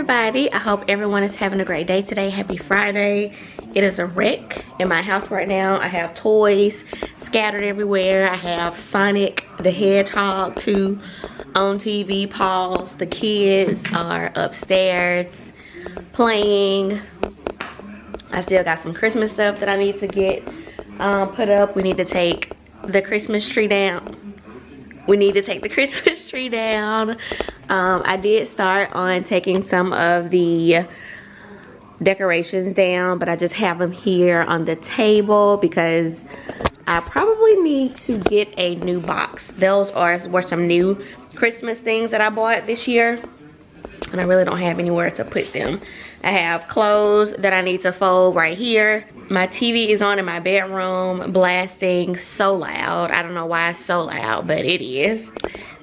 everybody. I hope everyone is having a great day today. Happy Friday. It is a wreck in my house right now. I have toys scattered everywhere. I have Sonic the Hedgehog 2 on TV paused. The kids are upstairs playing. I still got some Christmas stuff that I need to get put up. We need to take the Christmas tree down. I did start on taking some of the decorations down, but I just have them here on the table because I probably need to get a new box. Those were some new Christmas things that I bought this year, and I really don't have anywhere to put them. I have clothes that I need to fold right here. My TV is on in my bedroom, blasting so loud. I don't know why it's so loud, but it is.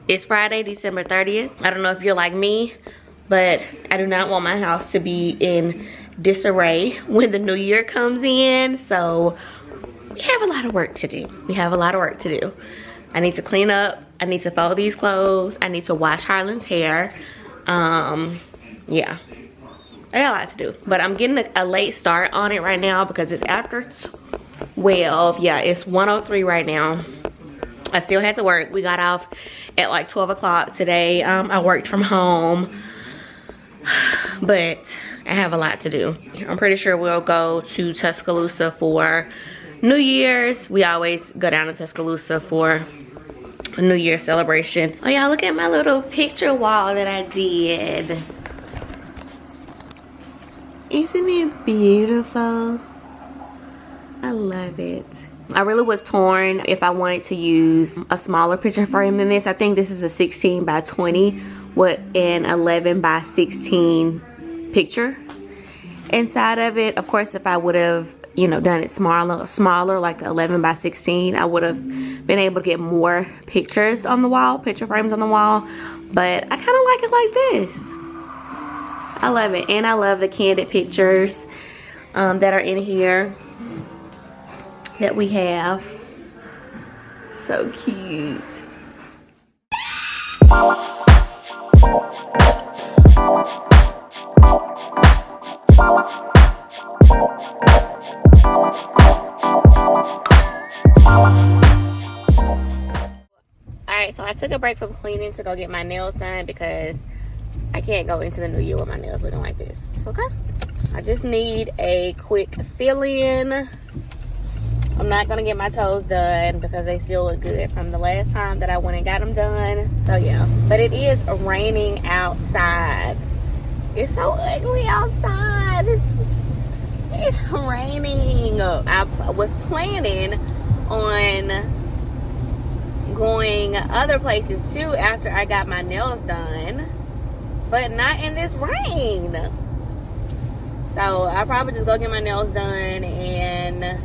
It's Friday, December 30th. I don't know if you're like me, but I do not want my house to be in disarray when the new year comes in. So we have a lot of work to do. I need to clean up. I need to fold these clothes. I need to wash Harlan's hair. Yeah. I got a lot to do, but I'm getting a late start on it right now because it's after 12. Yeah, it's 1:03 right now. I still had to work. We got off at like 12 o'clock today. I worked from home, but I have a lot to do. I'm pretty sure we'll go to Tuscaloosa for New Year's. We always go down to Tuscaloosa for a New Year's celebration. Oh y'all, look at my little picture wall that I did. Isn't it beautiful? I love it. I really was torn if I wanted to use a smaller picture frame than this. I think this is a 16 by 20 with an 11 by 16 picture inside of it. Of course, if I would have, you know, done it smaller like the 11 by 16, I would have been able to get more pictures on the wall, picture frames on the wall. But I kind of like it like this. I love it, and I love the candid pictures that are in here that we have. So cute. Alright, so I took a break from cleaning to go get my nails done because I can't go into the new year with my nails looking like this, okay? I just need a quick fill-in. I'm not gonna get my toes done because they still look good from the last time that I went and got them done. So yeah, but it is raining outside. It's so ugly outside. It's raining. I was planning on going other places too after I got my nails done, but not in this rain. So I'll probably just go get my nails done and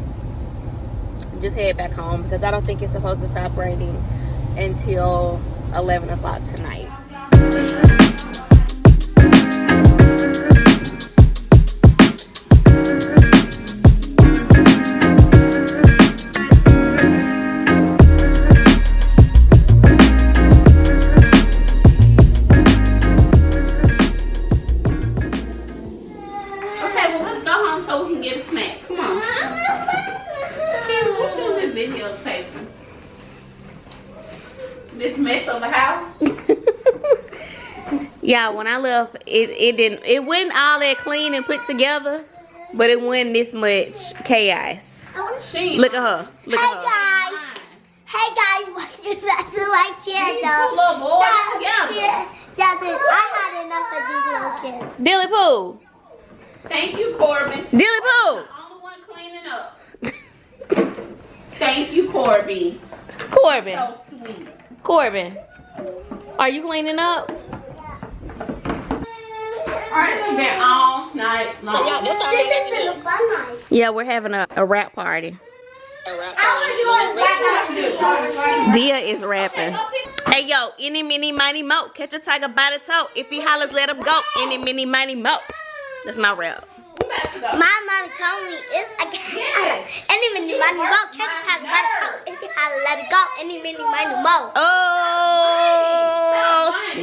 just head back home because I don't think it's supposed to stop raining until 11 o'clock tonight. Yeah, when I left, it wasn't all that clean and put together, but it wasn't this much chaos. Look at her. Look at her. Hey guys, watch this like channel. I had enough of these little kids. Dilly Poo. Thank you, Corbin. Dilly Poo. I'm the only one cleaning up. Thank you, Corbin. Corbin. So sweet. Corbin. Are you cleaning up? Alright, it's been all night long. Yeah, we're having a rap party. Dia is rapping. Hey yo, any mini mighty mo, catch a tiger by the toe. If he hollers, let him go. Any mini mighty mo. That's my rap. My mom told me it's any mini money mo, catch a tiger by the toe. If he holler, let it go. Any mini money mo. Oh,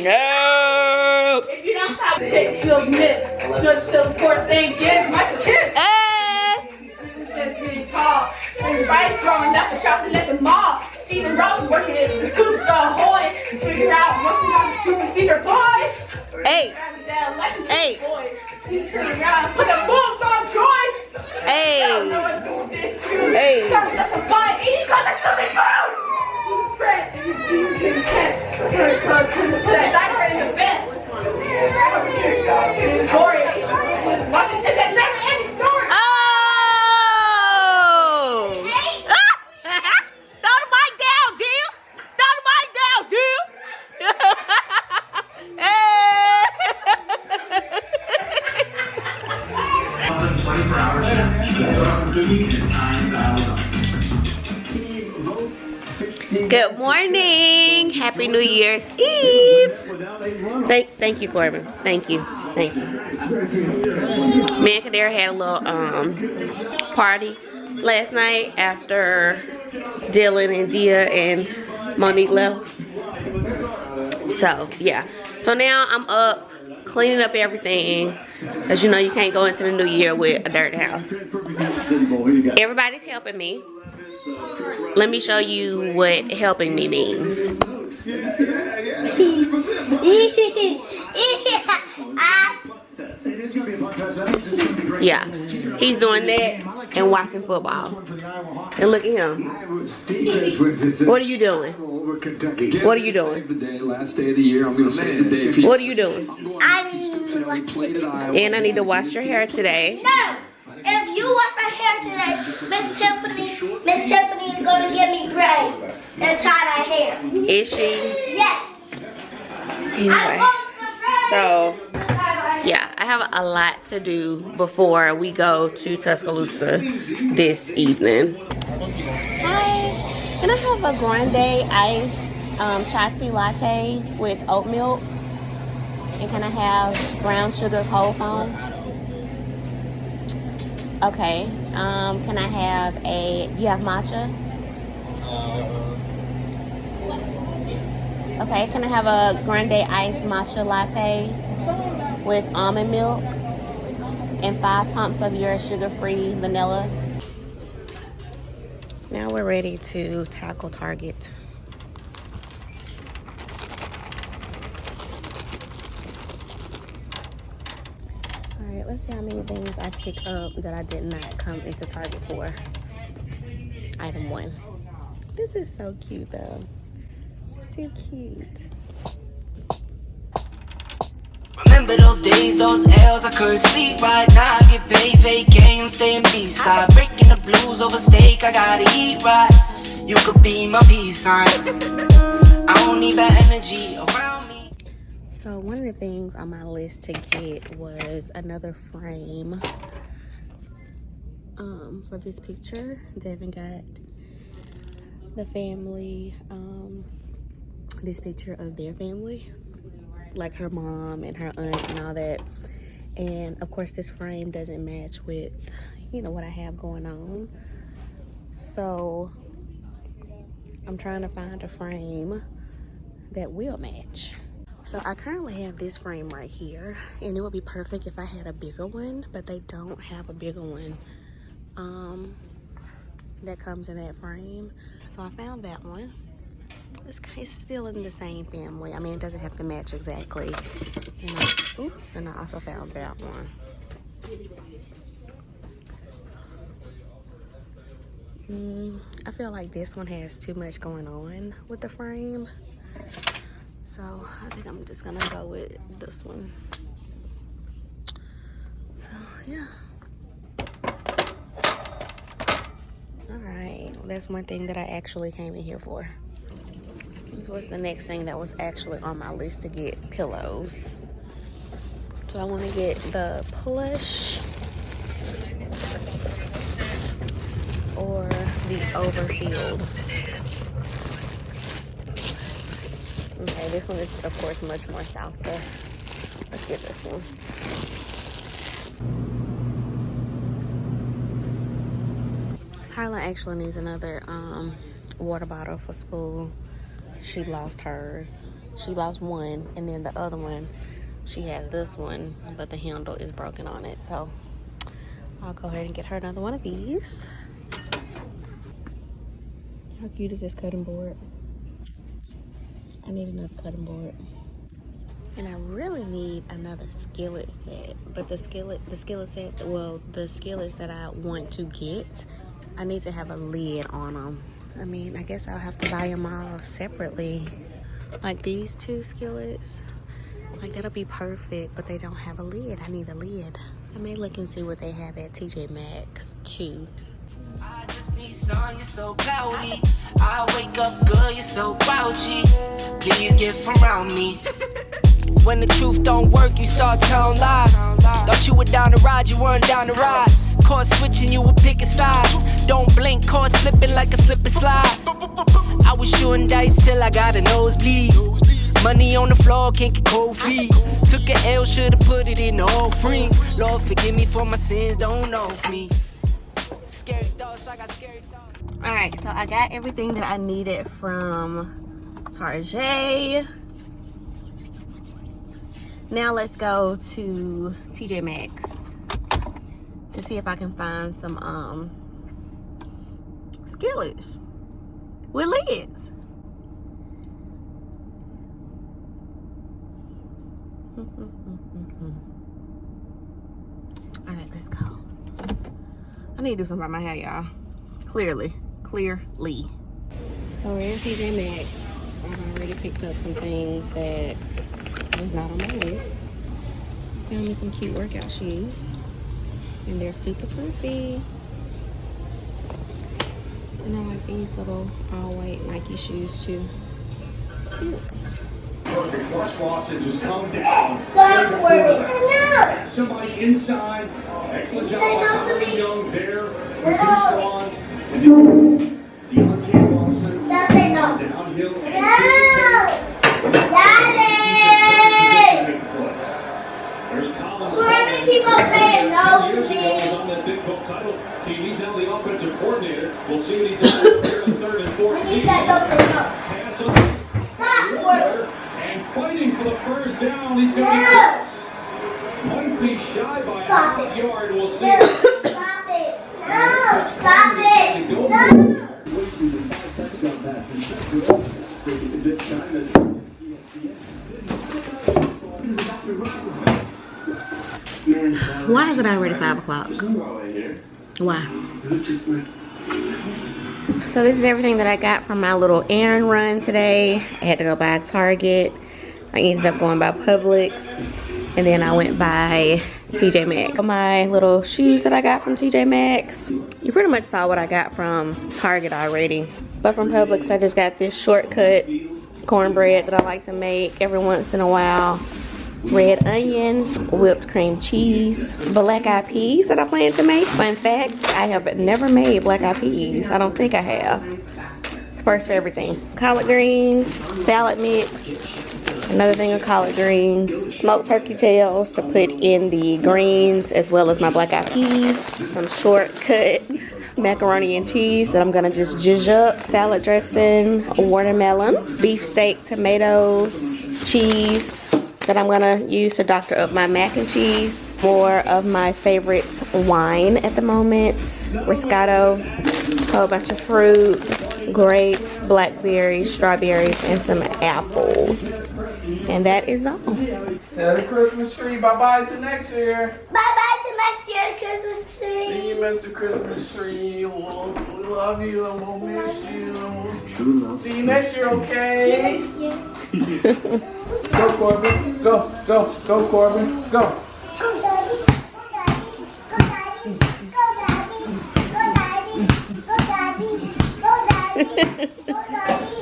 No. If you don't stop, you'll miss. Just the poor thing is like a kiss. Just getting tall. And rice growing up and shopping at the mall. Steven Rose working at the school store. Hoy. Figure out what's not the super secret boy. Hey. Hey. He turned around, put the moves on Joy. Hey. Hey. That's a fine eating because it's something good. Bread and these getting tests. Put that diner in the bed. It's gory. Watching this that never ending story. Oh. Throw the mic down, Deal. Throw the mic down, Deal. Hey. 24 hours Good morning. Happy New Year's Eve. Thank you, Corbin. Thank you. Me and Kadera had a little party last night after Dylan and Dia and Monique left. So yeah. So now I'm up cleaning up everything, because you know you can't go into the new year with a dirty house. Everybody's helping me. Let me show you what helping me means. Yeah, he's doing that and watching football. And look at him. What are you doing? What are you doing? The day, last day of the year. I'm gonna save the day for you. What are you doing? Played at Iowa. And I need to wash your hair today. No! If you wash my hair today, Miss Tiffany is gonna give me braids and tie my hair. Is she? Yes. Anyway. So, yeah, I have a lot to do before we go to Tuscaloosa this evening. Hi. Can I have a grande iced chai tea latte with oat milk? And can I have brown sugar cold foam? Okay. Can I have you have matcha? Okay, can I have a grande iced matcha latte with almond milk and 5 pumps of your sugar-free vanilla? Now we're ready to tackle Target. Alright, let's see how many things I picked up that I did not come into Target for. Item 1. This is so cute though. Too cute. Remember those days, those L's, I couldn't sleep right now. I get paid, vacay, I'm staying B-side. Breaking the blues over steak, I gotta eat right. You could be my peace sign. I don't need that energy around me. So one of the things on my list to get was another frame for this picture. Devin got the family this picture of their family, like her mom and her aunt and all that, and of course this frame doesn't match with, you know, what I have going on. So I'm trying to find a frame that will match. So I currently have this frame right here, and it would be perfect if I had a bigger one, but they don't have a bigger one that comes in that frame. So I found that one. It's still in the same family. I mean, it doesn't have to match exactly. And I also found that one. I feel like this one has too much going on with the frame. So I think I'm just gonna go with this one. So yeah. Alright, that's one thing that I actually came in here for. So what's the next thing that was actually on my list to get? Pillows. So I want to get the plush or the overfilled. Okay, this one is of course much more softer. Let's get this one. Harlan actually needs another water bottle for school. She lost hers. She lost one, and then the other one, she has this one, but the handle is broken on it. So I'll go ahead and get her another one of these. How cute is this cutting board? I need another cutting board. And I really need another skillet set. But the skillet set, well, the skillets that I want to get, I need to have a lid on them. I mean, I guess I'll have to buy them all separately. Like these two skillets, like that'll be perfect, but they don't have a lid. I need a lid. I may look and see what they have at TJ Maxx too. I just need sun, you're so cloudy. I wake up good, you're so grouchy. Please get from around me. When the truth don't work, you start telling lies. Thought you were down the ride, you weren't down the ride. Caught switching, you were picking sides. Don't blink, caught slipping like a slip and slide. I was shooting dice till I got a nosebleed. Money on the floor, can't get cold feet. Took an L, should've put it in the offering. Lord, forgive me for my sins, don't know me. Scary thoughts, I got scary thoughts. Alright, so I got everything that I needed from Target. Now let's go to TJ Maxx to see if I can find some skillets with lids. Alright, let's go. I need to do something about my hair, y'all. Clearly. So we're in TJ Maxx. I've already picked up some things that was not on my list. Found me some cute workout shoes. And they're super comfy. And I like these little all-white Nike shoes too. Cute. Perfect watch Lawson just come down. Stop working. Somebody inside. Excellent job Say no by to Holly me. Young there. Strong. And then Deontay Lawson. Now say no. Downhill. Daddy! There's Colin. Whoever keep on saying no to Years ago, was me. on that Big 12 title team. He's now the offensive coordinator. We'll see what he does here in 3rd and 14. When you said no, say no. Pass on the Stop working. and fighting for the first down. He's going to No. be one piece shy by a Stop half it. yard. We'll see. No. Stop it. No. Stop it. No. Why is it already 5 o'clock? Why? So this is everything that I got from my little errand run today. I had to go by Target. I ended up going by Publix. And then I went by TJ Maxx. My little shoes that I got from TJ Maxx. You pretty much saw what I got from Target already. But from Publix, I just got this shortcut cornbread that I like to make every once in a while. Red onion, whipped cream cheese, black eyed peas that I plan to make. Fun fact, I have never made black eyed peas. I don't think I have. It's first for everything. Collard greens, salad mix, another thing of collard greens, smoked turkey tails to put in the greens, as well as my black eyed peas, some shortcut macaroni and cheese that I'm gonna just zhuzh up, salad dressing, watermelon, beef steak, tomatoes, cheese that I'm gonna use to doctor up my mac and cheese. More of my favorite wine at the moment, Riscato, a whole bunch of fruit, grapes, blackberries, strawberries, and some apples. And that is all. Tell the Christmas tree bye-bye to next year. Bye-bye to next year, Christmas tree. See you, Mr. Christmas tree. We'll love you and we'll miss you. See you next year, okay? See you next year. Go, Corbin. Go, go, go, Corbin. Go. Go, Daddy. Go, Daddy. Go, Daddy. Go, Daddy. Go, Daddy. Go, Daddy. Go, Daddy.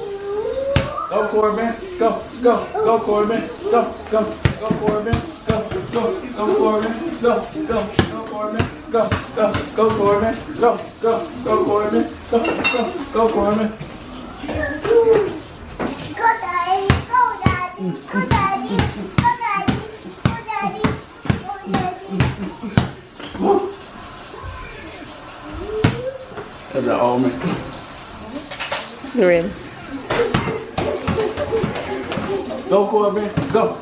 Go, Corbin. Go, go, go, Corbin. Go, go, go, Corbin. Go, go, go, Corbin. Go, go, go, Corbin. Go, go, go, Corbin. Go, go, go, Corbin. Go, go, go, Corbin. Go, Daddy. Go, Daddy. Go, Daddy. Go, Daddy. Go, Daddy. Go, Daddy. That's an omen. Really? Go, Corbin. Go,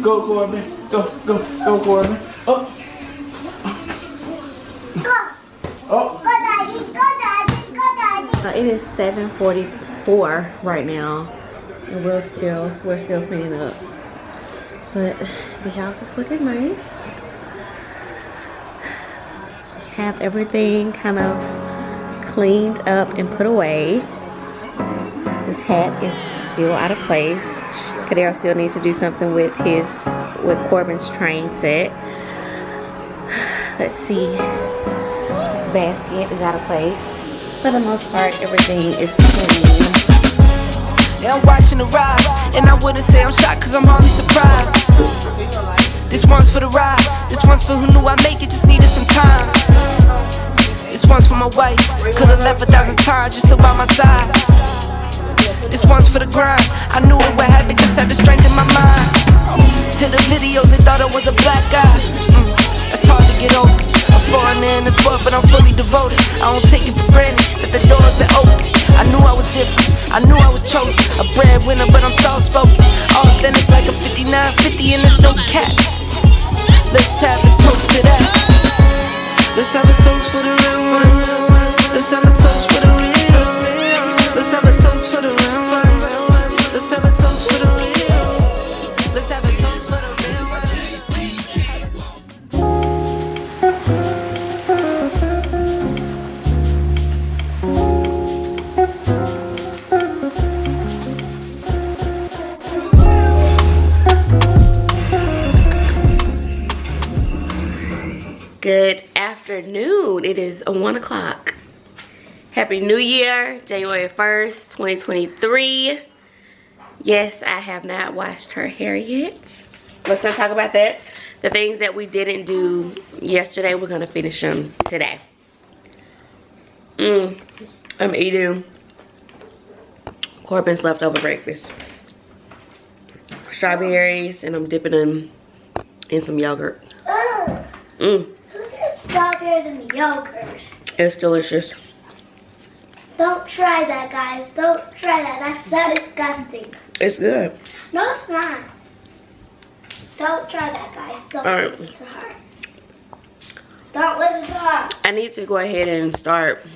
Corbin. Go, Corbin. Up. Oh. Go, Daddy. Go, Daddy. Go, Daddy. It is 7:44 right now, and we're still cleaning up. But the house is looking nice. Have everything kind of cleaned up and put away. This hat is still out of place. Kadero still needs to do something with Corbin's train set. Let's see. This basket is out of place. For the most part, everything is clean. Yeah, I'm watching the rise, and I wouldn't say I'm shocked, cause I'm hardly surprised. This one's for the ride, this one's for who knew I'd make it, just needed some time. This one's for my wife, could've left 1,000 times just about my side. This one's for the grind, I knew it would happen, just had the strength in my mind. To the videos, they thought I was a black guy. It's hard to get over. I'm foreigner in the sport, but I'm fully devoted. I don't take it for granted that the door's been open. I knew I was different, I knew I was chosen. A breadwinner, but I'm soft-spoken. Authentic like a 5950 and there's no cap. Let's have a toast to that. Let's have a toast for the real ones. Let's have a toast for the real. Let's have a toast for the real ones. Let's have a toast for the real. Let's have a toast for the real ones. Good afternoon. It is 1 o'clock. Happy New Year, January 1st, 2023. Yes, I have not washed her hair yet. Let's not talk about that. The things that we didn't do yesterday, we're gonna finish them today. I'm eating Corbin's leftover breakfast. Strawberries, and I'm dipping them in some yogurt. Strawberries and yogurt. It's delicious. Don't try that, guys. Don't try that. That's so disgusting. It's good. No, it's not. Don't try that, guys. Don't Alright. listen to her. Don't listen to her. I need to go ahead and start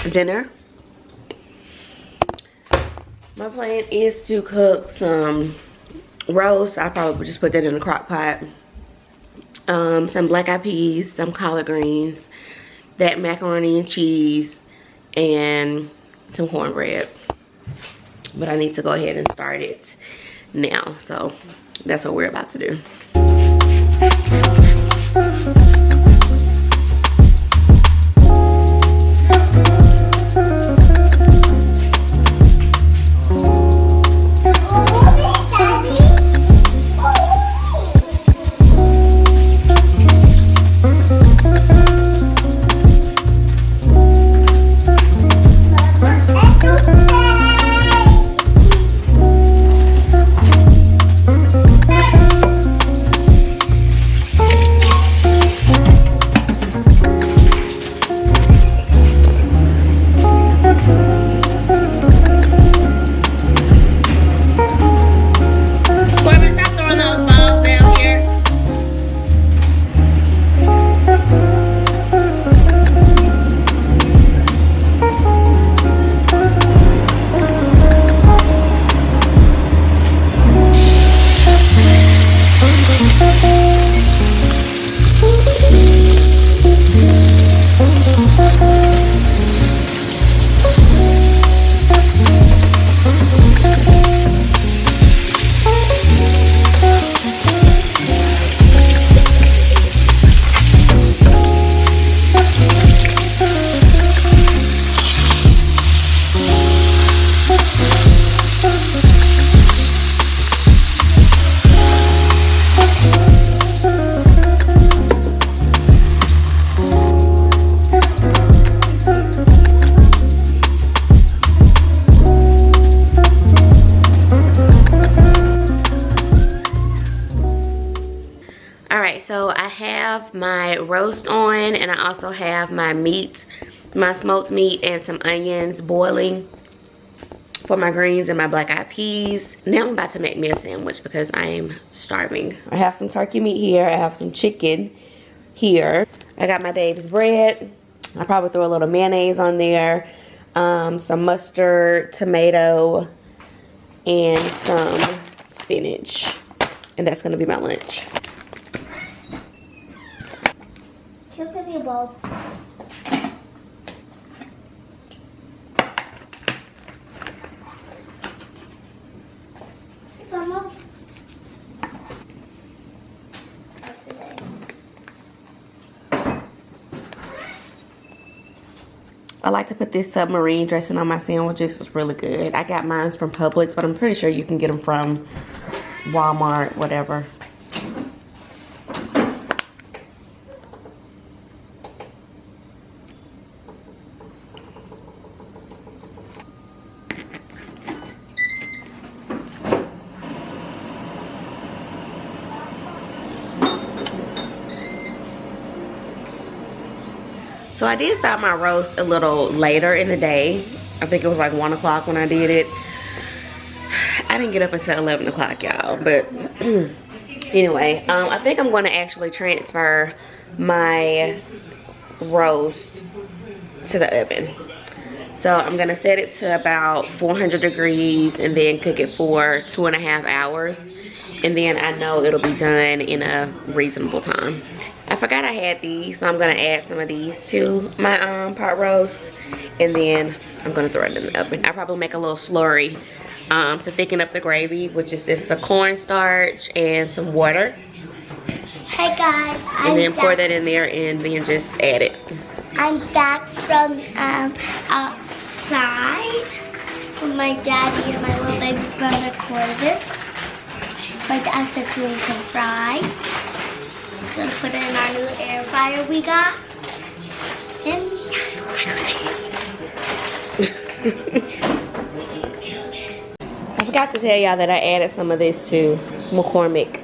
dinner. My plan is to cook some roast. I probably just put that in the crock pot. Some black eyed peas, some collard greens, that macaroni and cheese, and some cornbread. But I need to go ahead and start it now. So that's what we're about to do. So I have my roast on, and I also have my meat, my smoked meat, and some onions boiling for my greens and my black-eyed peas. Now I'm about to make me a sandwich because I am starving. I have some turkey meat here. I have some chicken here. I got my Dave's bread. I probably throw a little mayonnaise on there. Some mustard, tomato, and some spinach. And that's gonna be my lunch. Give me a bulb. Mama. I like to put this submarine dressing on my sandwiches. It's really good. I got mine from Publix, but I'm pretty sure you can get them from Walmart, whatever. So I did start my roast a little later in the day. I think it was like 1 o'clock when I did it. I didn't get up until 11 o'clock, y'all. But anyway, I think I'm going to actually transfer my roast to the oven. So I'm going to set it to about 400 degrees and then cook it for 2.5 hours. And then I know it'll be done in a reasonable time. I forgot I had these, so I'm gonna add some of these to my pot roast, and then I'm gonna throw it in the oven. I'll probably make a little slurry to thicken up the gravy, which is just the cornstarch and some water. Hey guys, And then pour that in there and then just add it. I'm back from outside with my daddy and my little baby brother Corbin. My dad's doing some fries. Gonna put it in our new air fryer we got. And I forgot to tell y'all that I added some of this to McCormick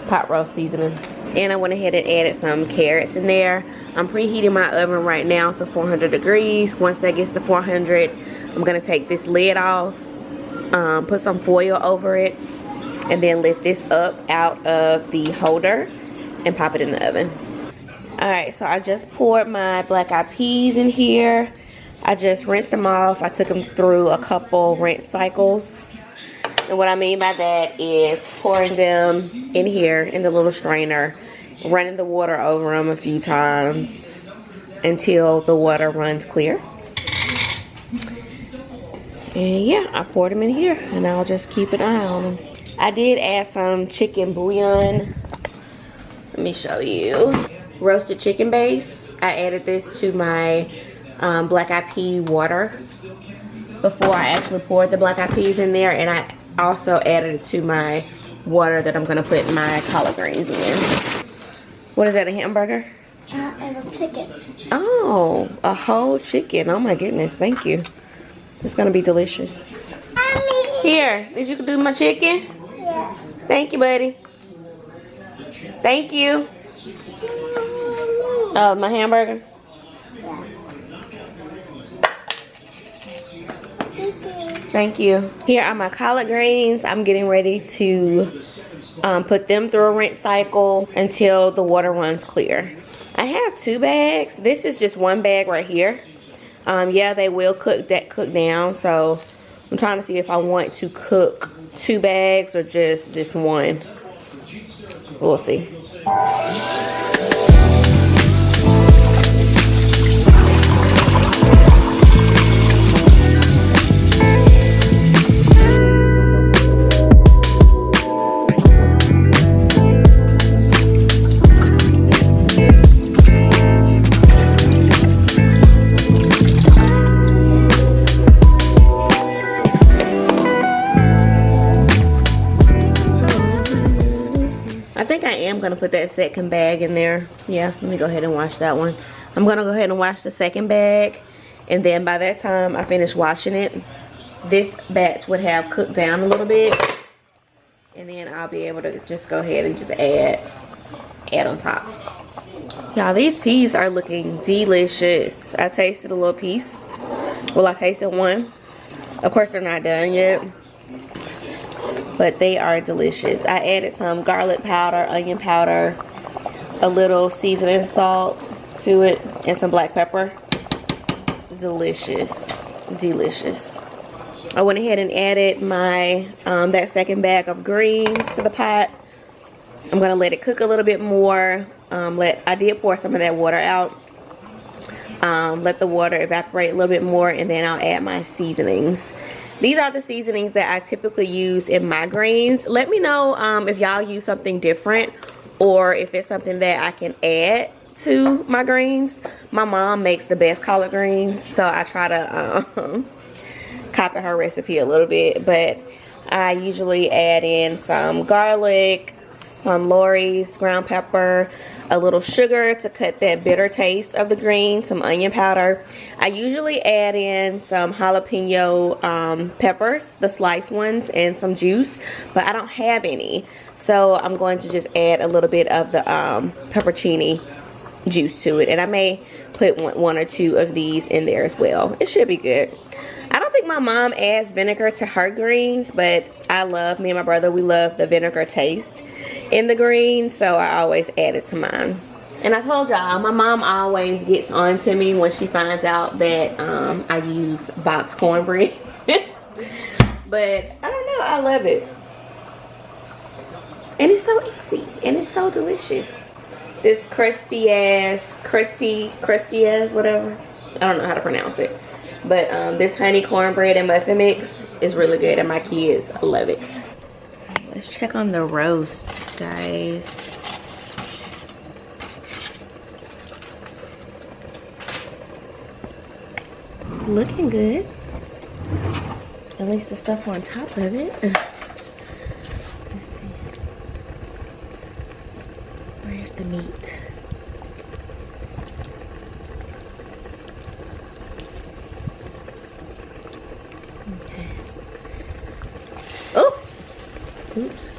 pot roast seasoning. And I went ahead and added some carrots in there. I'm preheating my oven right now to 400 degrees. Once that gets to 400, I'm gonna take this lid off, put some foil over it, and then lift this up out of the holder and pop it in the oven. Alright, so I just poured my black-eyed peas in here. I just rinsed them off. I took them through a couple rinse cycles. And what I mean by that is pouring them in here in the little strainer, running the water over them a few times until the water runs clear. And yeah, I poured them in here and I'll just keep an eye on them. I did add some chicken bouillon. Let me show you. Roasted chicken base. I added this to my black-eyed pea water before I actually poured the black-eyed peas in there, and I also added it to my water that I'm gonna put my collard greens in. What is that, a hamburger? and a chicken. Oh, a whole chicken. Oh my goodness, thank you. It's gonna be delicious. Mommy. Here, did you do my chicken? Yeah. Thank you, buddy. Thank you. My hamburger. Thank you. Here are my collard greens. I'm getting ready to put them through a rinse cycle until the water runs clear. I have 2 bags. This is just 1 bag right here. Yeah, they will cook down. So I'm trying to see if I want to cook 2 bags or just 1. We'll see. I think I am going to put that second bag in there. Yeah, let me go ahead and wash that one. I'm going to go ahead and wash the second bag. And then by that time I finish washing it, this batch would have cooked down a little bit. And then I'll be able to just go ahead and just add on top. Y'all, these peas are looking delicious. I tasted a little piece. Well, I tasted one. Of course, they're not done yet, but they are delicious. I added some garlic powder, onion powder, a little seasoning salt to it, and some black pepper. It's delicious, delicious. I went ahead and added my that second bag of greens to the pot. I'm gonna let it cook a little bit more. I did pour some of that water out. Let the water evaporate a little bit more, and then I'll add my seasonings. These are the seasonings that I typically use in my greens. Let me know if y'all use something different, or if it's something that I can add to my greens. My mom makes the best collard greens, so I try to copy her recipe a little bit, but I usually add in some garlic, some Lori's ground pepper, a little sugar to cut that bitter taste of the greens, some onion powder. I usually add in some jalapeno peppers, the sliced ones, and some juice, but I don't have any, so I'm going to just add a little bit of the peppercini juice to it, and I may put one or two of these in there as well. It should be good. I don't think my mom adds vinegar to her greens, but me and my brother, we love the vinegar taste in the greens, so I always add it to mine. And I told y'all, my mom always gets on to me when she finds out that I use boxed cornbread. But I don't know, I love it. And it's so easy, and it's so delicious. This crusty ass, whatever. I don't know how to pronounce it. But this honey cornbread and muffin mix is really good, and my kids love it. Let's check on the roast, guys. It's looking good. At least the stuff on top of it. Let's see. Where's the meat? Oops.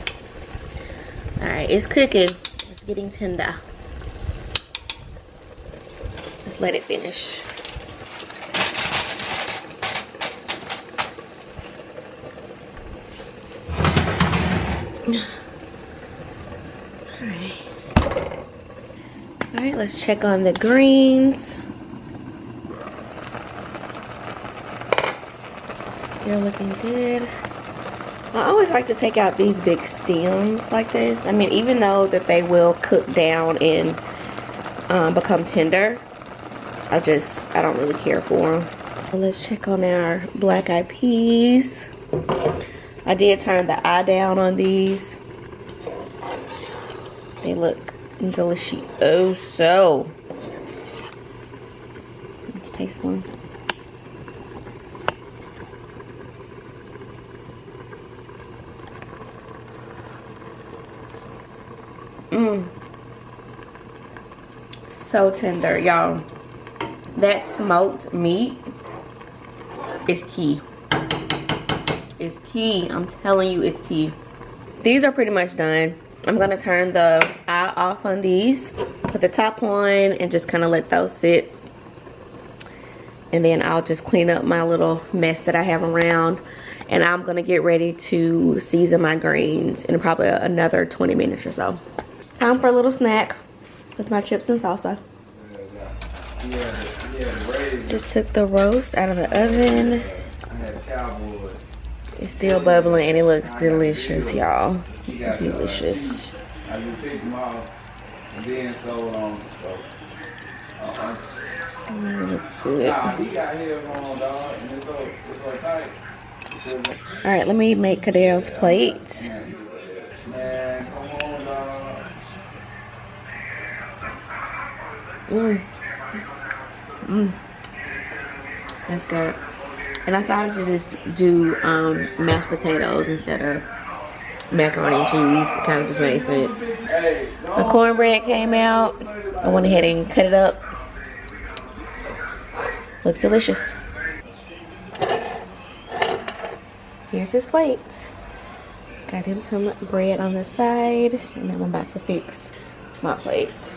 Alright, it's cooking. It's getting tender. Let's let it finish. Alright, let's check on the greens. They're looking good. I always like to take out these big stems like this. I mean, even though that they will cook down and become tender, I don't really care for them. Let's check on our black eyed peas. I did turn the eye down on these. They look delicious. Oh, so. Let's taste one. So tender, y'all. That smoked meat is key. It's key. I'm telling you, it's key. These are pretty much done. I'm gonna turn the eye off on these, put the top on, and just kind of let those sit. And then I'll just clean up my little mess that I have around, and I'm gonna get ready to season my greens in probably another 20 minutes or so. Time for a little snack with my chips and salsa. Just took the roast out of the oven. It's still bubbling and it looks delicious, y'all. Delicious. Looks good. Alright, let me make Kadero's plate. That's good. And I decided to just do mashed potatoes instead of macaroni and cheese. It kind of just made sense. My cornbread came out. I went ahead and cut it up. Looks delicious. Here's his plate. Got him some bread on the side, and then I'm about to fix my plate.